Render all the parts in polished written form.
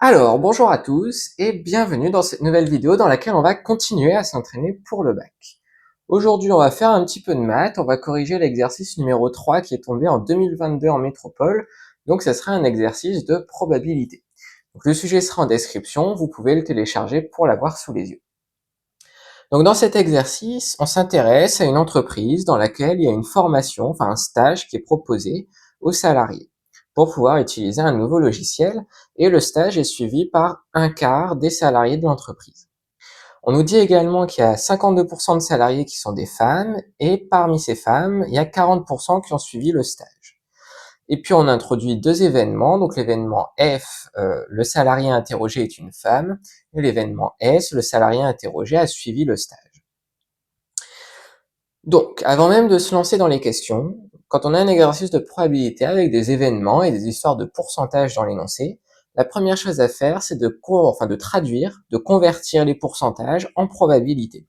Alors, bonjour à tous et bienvenue dans cette nouvelle vidéo dans laquelle on va continuer à s'entraîner pour le bac. Aujourd'hui, on va faire un petit peu de maths, on va corriger l'exercice numéro 3 qui est tombé en 2022 en métropole, donc ça sera un exercice de probabilité. Donc, le sujet sera en description, vous pouvez le télécharger pour l'avoir sous les yeux. Donc dans cet exercice, on s'intéresse à une entreprise dans laquelle il y a une formation, enfin un stage qui est proposé aux salariés pour pouvoir utiliser un nouveau logiciel et le stage est suivi par un quart des salariés de l'entreprise. On nous dit également qu'il y a 52% de salariés qui sont des femmes et parmi ces femmes, il y a 40% qui ont suivi le stage. Et puis on introduit deux événements, donc l'événement F, le salarié interrogé est une femme, et l'événement S, le salarié interrogé a suivi le stage. Donc, avant même de se lancer dans les questions, quand on a un exercice de probabilité avec des événements et des histoires de pourcentage dans l'énoncé, la première chose à faire, c'est de traduire, de convertir les pourcentages en probabilité.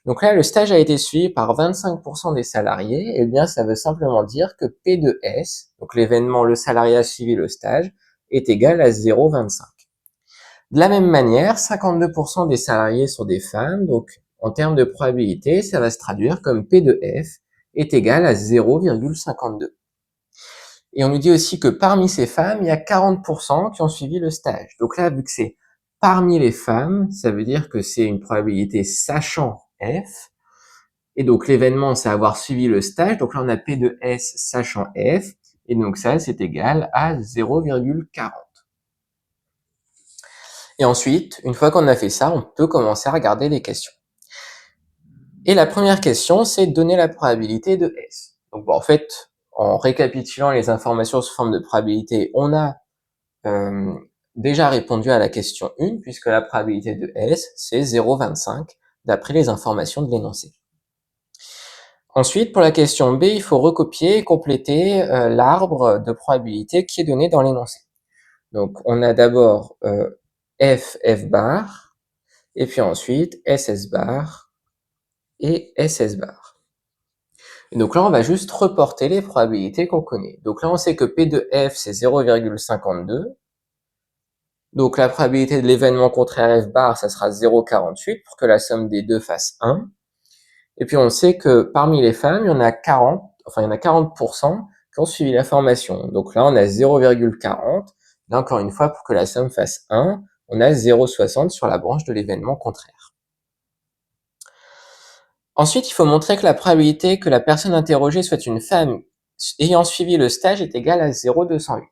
Donc là, le stage a été suivi par 25% des salariés, et bien ça veut simplement dire que P de S, donc l'événement le salarié a suivi le stage, est égal à 0,25. De la même manière, 52% des salariés sont des femmes, donc en termes de probabilité, ça va se traduire comme P de F est égal à 0,52. Et on nous dit aussi que parmi ces femmes, il y a 40% qui ont suivi le stage. Donc là, vu que c'est parmi les femmes, ça veut dire que c'est une probabilité sachant F. Et donc l'événement, c'est avoir suivi le stage. Donc là, on a P de S sachant F. Et donc ça, c'est égal à 0,40. Et ensuite, une fois qu'on a fait ça, on peut commencer à regarder les questions. Et la première question, c'est donner la probabilité de S. Donc bon, en fait, en récapitulant les informations sous forme de probabilité, on a déjà répondu à la question 1, puisque la probabilité de S, c'est 0,25, d'après les informations de l'énoncé. Ensuite, pour la question B, il faut recopier et compléter l'arbre de probabilité qui est donné dans l'énoncé. Donc, on a d'abord F, F bar, et puis ensuite SS bar et SS bar. Et donc là, on va juste reporter les probabilités qu'on connaît. Donc là, on sait que P de F, c'est 0,52. Donc la probabilité de l'événement contraire F bar, ça sera 0,48 pour que la somme des deux fasse 1. Et puis on sait que parmi les femmes, il y en a 40% qui ont suivi la formation. Donc là, on a 0,40. Là, encore une fois, pour que la somme fasse 1, on a 0,60 sur la branche de l'événement contraire. Ensuite, il faut montrer que la probabilité que la personne interrogée soit une femme ayant suivi le stage est égale à 0,208.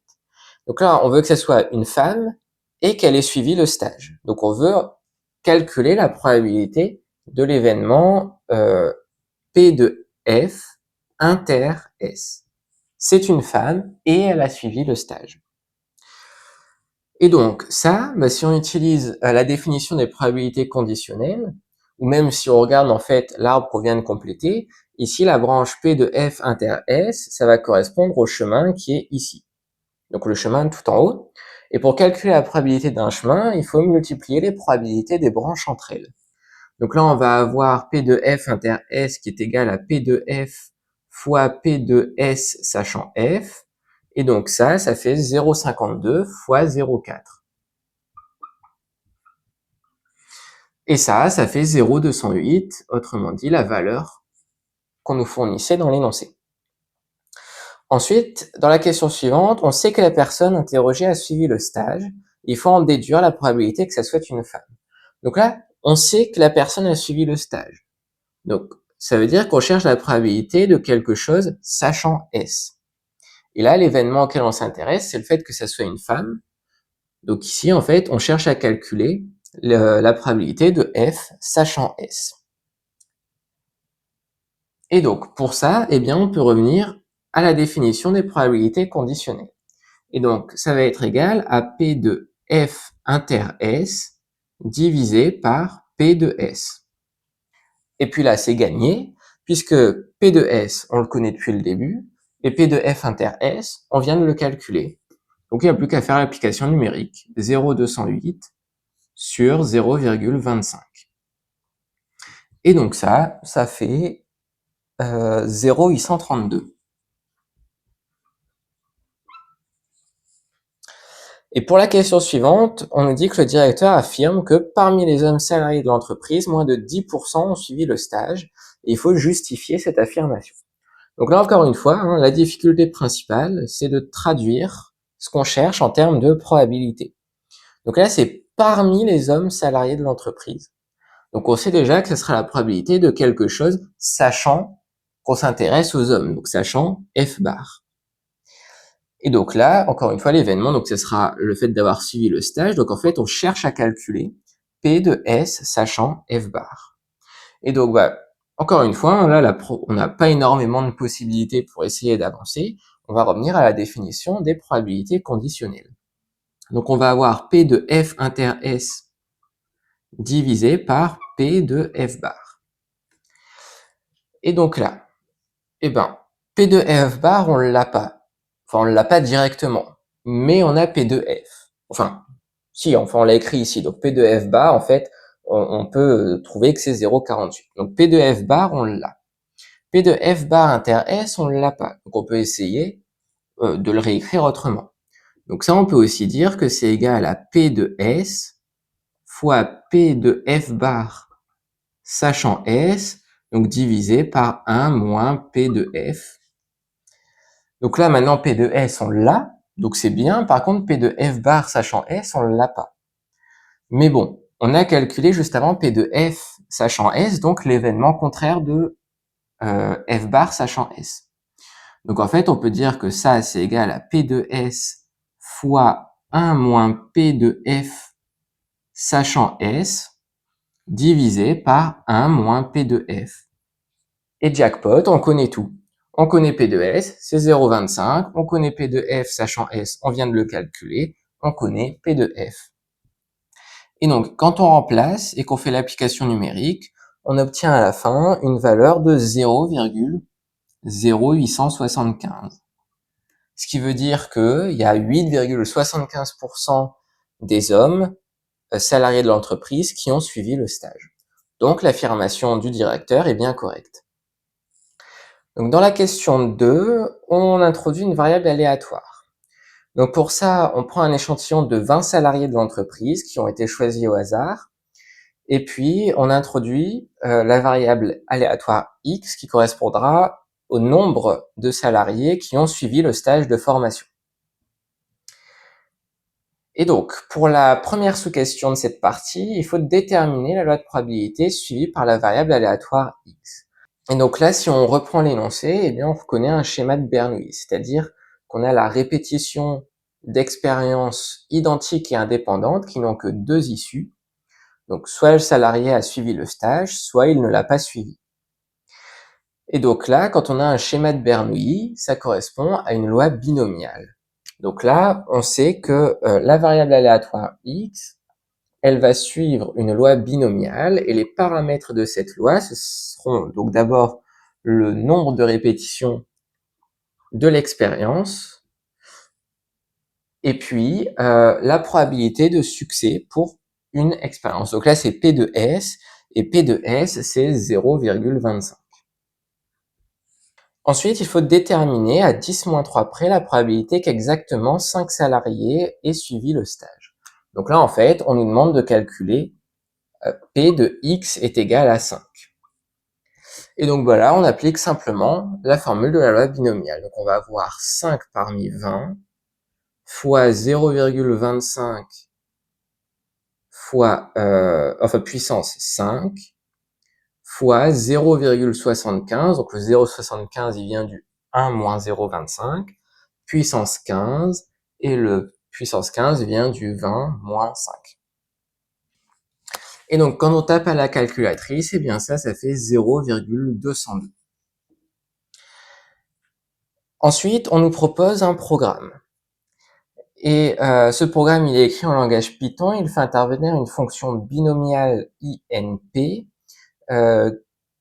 Donc là, on veut que ce soit une femme et qu'elle ait suivi le stage. Donc on veut calculer la probabilité de l'événement P de F inter S. C'est une femme et elle a suivi le stage. Et donc ça, si on utilise la définition des probabilités conditionnelles, ou même si on regarde en fait l'arbre qu'on vient de compléter, ici la branche P de F inter S, ça va correspondre au chemin qui est ici. Donc le chemin tout en haut. Et pour calculer la probabilité d'un chemin, il faut multiplier les probabilités des branches entre elles. Donc là, on va avoir P de F inter S qui est égal à P de F fois P de S sachant F. Et donc ça fait 0,52 fois 0,4. Et ça fait 0,208, autrement dit la valeur qu'on nous fournissait dans l'énoncé. Ensuite, dans la question suivante, on sait que la personne interrogée a suivi le stage. Il faut en déduire la probabilité que ça soit une femme. Donc là, on sait que la personne a suivi le stage. Donc, ça veut dire qu'on cherche la probabilité de quelque chose sachant S. Et là, l'événement auquel on s'intéresse, c'est le fait que ça soit une femme. Donc ici, en fait, on cherche à calculer la probabilité de F sachant S. Et donc, pour ça, eh bien, on peut revenir à la définition des probabilités conditionnelles. Et donc, ça va être égal à P de F inter S divisé par P de S. Et puis là, c'est gagné, puisque P de S, on le connaît depuis le début, et P de F inter S, on vient de le calculer. Donc, il n'y a plus qu'à faire l'application numérique, 0,208 sur 0,25. Et donc ça fait 0,832. Et pour la question suivante, on nous dit que le directeur affirme que parmi les hommes salariés de l'entreprise, moins de 10% ont suivi le stage, et il faut justifier cette affirmation. Donc là, encore une fois, la difficulté principale, c'est de traduire ce qu'on cherche en termes de probabilité. Donc là, c'est parmi les hommes salariés de l'entreprise. Donc on sait déjà que ce sera la probabilité de quelque chose, sachant qu'on s'intéresse aux hommes, donc sachant F bar. Et donc là, encore une fois, l'événement, donc ce sera le fait d'avoir suivi le stage. Donc en fait, on cherche à calculer P de S, sachant F bar. Et donc, encore une fois, là, on n'a pas énormément de possibilités pour essayer d'avancer. On va revenir à la définition des probabilités conditionnelles. Donc on va avoir P de F inter S divisé par P de F bar. Et donc là, P de F bar, on l'a pas. Enfin, on l'a pas directement. Mais on a P de F. Enfin, on l'a écrit ici. Donc P de F bar, en fait, on peut trouver que c'est 0,48. Donc P de F bar, on l'a. P de F bar inter S, on l'a pas. Donc on peut essayer de le réécrire autrement. Donc ça, on peut aussi dire que c'est égal à P de S fois P de F bar sachant S, donc divisé par 1 moins P de F. Donc là, maintenant, P de S, on l'a, donc c'est bien. Par contre, P de F bar sachant S, on l'a pas. Mais bon, on a calculé juste avant P de F sachant S, donc l'événement contraire de F bar sachant S. Donc en fait, on peut dire que ça, c'est égal à P de S fois 1 moins P de F sachant S, divisé par 1 moins P de F. Et jackpot, on connaît tout. On connaît P de S, c'est 0,25. On connaît P de F sachant S, on vient de le calculer. On connaît P de F. Et donc, quand on remplace et qu'on fait l'application numérique, on obtient à la fin une valeur de 0,0875. Ce qui veut dire qu'il y a 8,75% des hommes salariés de l'entreprise qui ont suivi le stage. Donc, l'affirmation du directeur est bien correcte. Donc, dans la question 2, on introduit une variable aléatoire. Donc, pour ça, on prend un échantillon de 20 salariés de l'entreprise qui ont été choisis au hasard. Et puis, on introduit la variable aléatoire X qui correspondra au nombre de salariés qui ont suivi le stage de formation. Et donc, pour la première sous-question de cette partie, il faut déterminer la loi de probabilité suivie par la variable aléatoire X. Et donc là, si on reprend l'énoncé, eh bien, on reconnaît un schéma de Bernoulli, c'est-à-dire qu'on a la répétition d'expériences identiques et indépendantes qui n'ont que deux issues. Donc, soit le salarié a suivi le stage, soit il ne l'a pas suivi. Et donc là, quand on a un schéma de Bernoulli, ça correspond à une loi binomiale. Donc là, on sait que la variable aléatoire X, elle va suivre une loi binomiale et les paramètres de cette loi, ce seront donc d'abord le nombre de répétitions de l'expérience et puis la probabilité de succès pour une expérience. Donc là, c'est P de S et P de S, c'est 0,25. Ensuite, il faut déterminer à 10-3 près la probabilité qu'exactement 5 salariés aient suivi le stage. Donc là, en fait, on nous demande de calculer P de X est égal à 5. Et donc voilà, on applique simplement la formule de la loi binomiale. Donc on va avoir 5 parmi 20 fois 0,25 fois, puissance 5 fois 0,75. Donc le 0,75, il vient du 1 moins 0,25, puissance 15, et le puissance 15 vient du 20 moins 5. Et donc, quand on tape à la calculatrice, eh bien ça fait 0,202. Ensuite, on nous propose un programme. Et ce programme, il est écrit en langage Python. Il fait intervenir une fonction binomiale INP.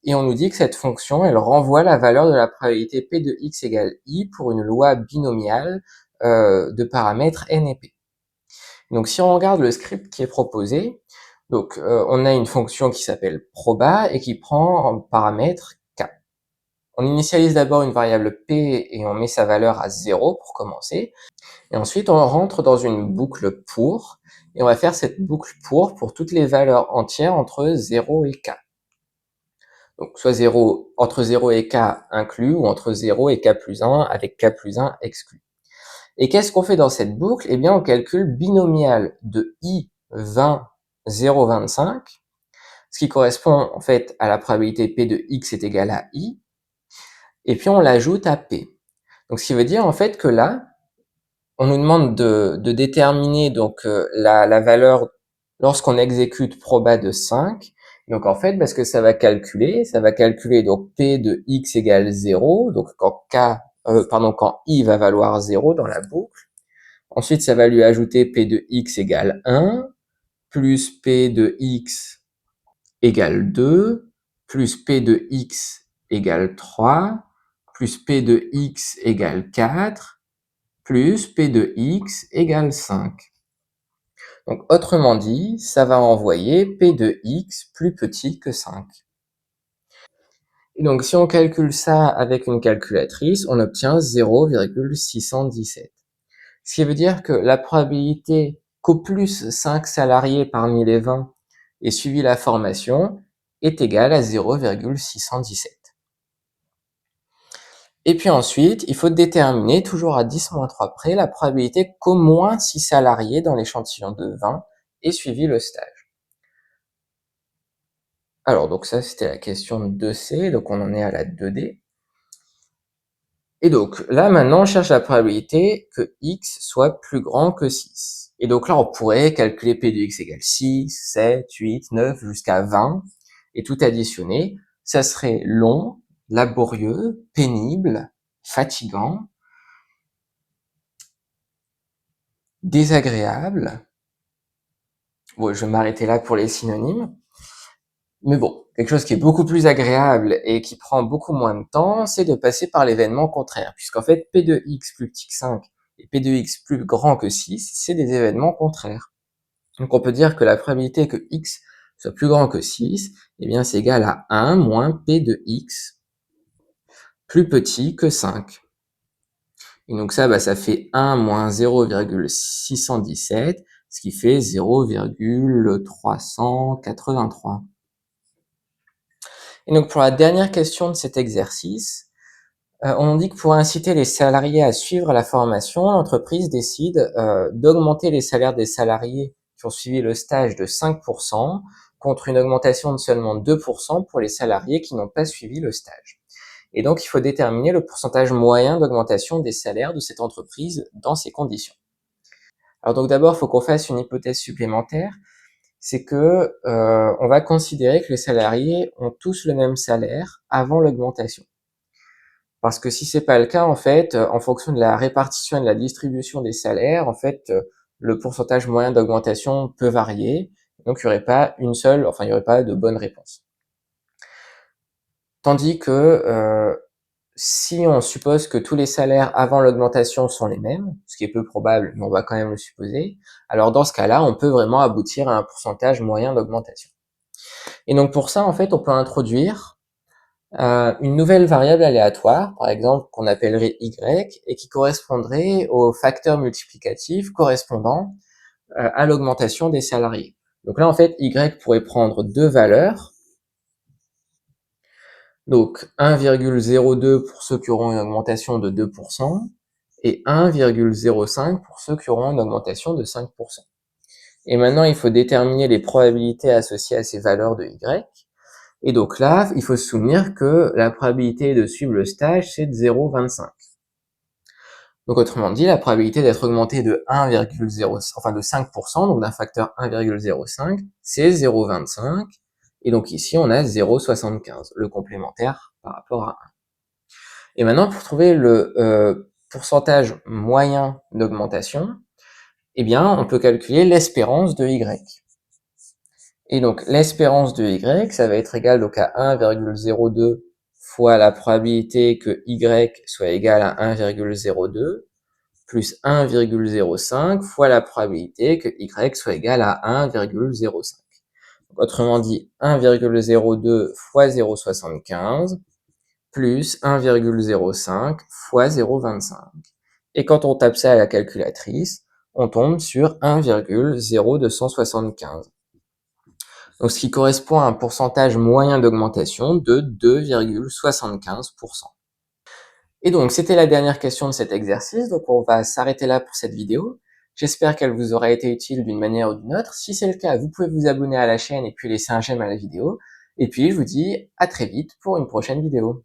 Et on nous dit que cette fonction, elle renvoie la valeur de la probabilité P de X égale I pour une loi binomiale de paramètres N et P. Donc, si on regarde le script qui est proposé, donc on a une fonction qui s'appelle proba et qui prend en paramètre K. On initialise d'abord une variable P et on met sa valeur à 0 pour commencer. Et ensuite, on rentre dans une boucle pour, et on va faire cette boucle pour toutes les valeurs entières entre 0 et k. Donc, soit 0, entre 0 et k inclus, ou entre 0 et k plus 1, avec k plus 1 exclu. Et qu'est-ce qu'on fait dans cette boucle? Eh bien, on calcule binomial de i 20, 0, 25, ce qui correspond en fait à la probabilité p de x est égale à i, et puis on l'ajoute à p. Donc, ce qui veut dire en fait que là, on nous demande de déterminer donc la valeur lorsqu'on exécute proba de 5. Donc en fait, parce que ça va calculer donc p de x égale 0, donc quand i va valoir 0 dans la boucle. Ensuite, ça va lui ajouter p de x égale 1, plus p de x égale 2, plus p de x égale 3, plus p de x égale 4, plus p de x égale 5. Donc, autrement dit, ça va envoyer p de x plus petit que 5. Et donc, si on calcule ça avec une calculatrice, on obtient 0,617. Ce qui veut dire que la probabilité qu'au plus 5 salariés parmi les 20 aient suivi la formation est égale à 0,617. Et puis ensuite, il faut déterminer, toujours à 10-3 près, la probabilité qu'au moins 6 salariés dans l'échantillon de 20 aient suivi le stage. Alors, donc ça, c'était la question 2C, donc on en est à la 2D. Et donc, là, maintenant, on cherche la probabilité que x soit plus grand que 6. Et donc là, on pourrait calculer p de x égale 6, 7, 8, 9, jusqu'à 20, et tout additionner. Ça serait long, laborieux, pénible, fatigant, désagréable. Bon, je vais m'arrêter là pour les synonymes. Mais bon, quelque chose qui est beaucoup plus agréable et qui prend beaucoup moins de temps, c'est de passer par l'événement contraire. Puisqu'en fait, p de x plus petit que 5 et p de x plus grand que 6, c'est des événements contraires. Donc on peut dire que la probabilité que x soit plus grand que 6, eh bien c'est égal à 1 moins p de x plus petit que 5. Et donc ça, ça fait 1 moins 0,617, ce qui fait 0,383. Et donc pour la dernière question de cet exercice, on dit que pour inciter les salariés à suivre la formation, l'entreprise décide d'augmenter les salaires des salariés qui ont suivi le stage de 5% contre une augmentation de seulement 2% pour les salariés qui n'ont pas suivi le stage. Et donc, il faut déterminer le pourcentage moyen d'augmentation des salaires de cette entreprise dans ces conditions. Alors donc d'abord, il faut qu'on fasse une hypothèse supplémentaire, c'est que on va considérer que les salariés ont tous le même salaire avant l'augmentation. Parce que si c'est pas le cas, en fait, en fonction de la répartition et de la distribution des salaires, en fait, le pourcentage moyen d'augmentation peut varier. Donc, il n'y aurait pas il n'y aurait pas de bonne réponse. Tandis que si on suppose que tous les salaires avant l'augmentation sont les mêmes, ce qui est peu probable, mais on va quand même le supposer, alors dans ce cas-là, on peut vraiment aboutir à un pourcentage moyen d'augmentation. Et donc pour ça, en fait, on peut introduire une nouvelle variable aléatoire, par exemple, qu'on appellerait y, et qui correspondrait au facteur multiplicatif correspondant à l'augmentation des salariés. Donc là, en fait, y pourrait prendre deux valeurs, donc 1,02 pour ceux qui auront une augmentation de 2%, et 1,05 pour ceux qui auront une augmentation de 5%. Et maintenant, il faut déterminer les probabilités associées à ces valeurs de y. Et donc là, il faut se souvenir que la probabilité de suivre le stage, c'est de 0,25. Donc autrement dit, la probabilité d'être augmenté de 5%, donc d'un facteur 1,05, c'est 0,25. Et donc ici, on a 0,75, le complémentaire par rapport à 1. Et maintenant, pour trouver le pourcentage moyen d'augmentation, eh bien, on peut calculer l'espérance de y. Et donc, l'espérance de y, ça va être égal donc à 1,02 fois la probabilité que y soit égal à 1,02 plus 1,05 fois la probabilité que y soit égal à 1,05. Autrement dit, 1,02 fois 0,75 plus 1,05 fois 0,25 Et quand on tape ça à la calculatrice, on tombe sur 1,0275. Donc, ce qui correspond à un pourcentage moyen d'augmentation de 2,75%. Et donc, c'était la dernière question de cet exercice, donc on va s'arrêter là pour cette vidéo. J'espère qu'elle vous aura été utile d'une manière ou d'une autre. Si c'est le cas, vous pouvez vous abonner à la chaîne et puis laisser un j'aime à la vidéo. Et puis, je vous dis à très vite pour une prochaine vidéo.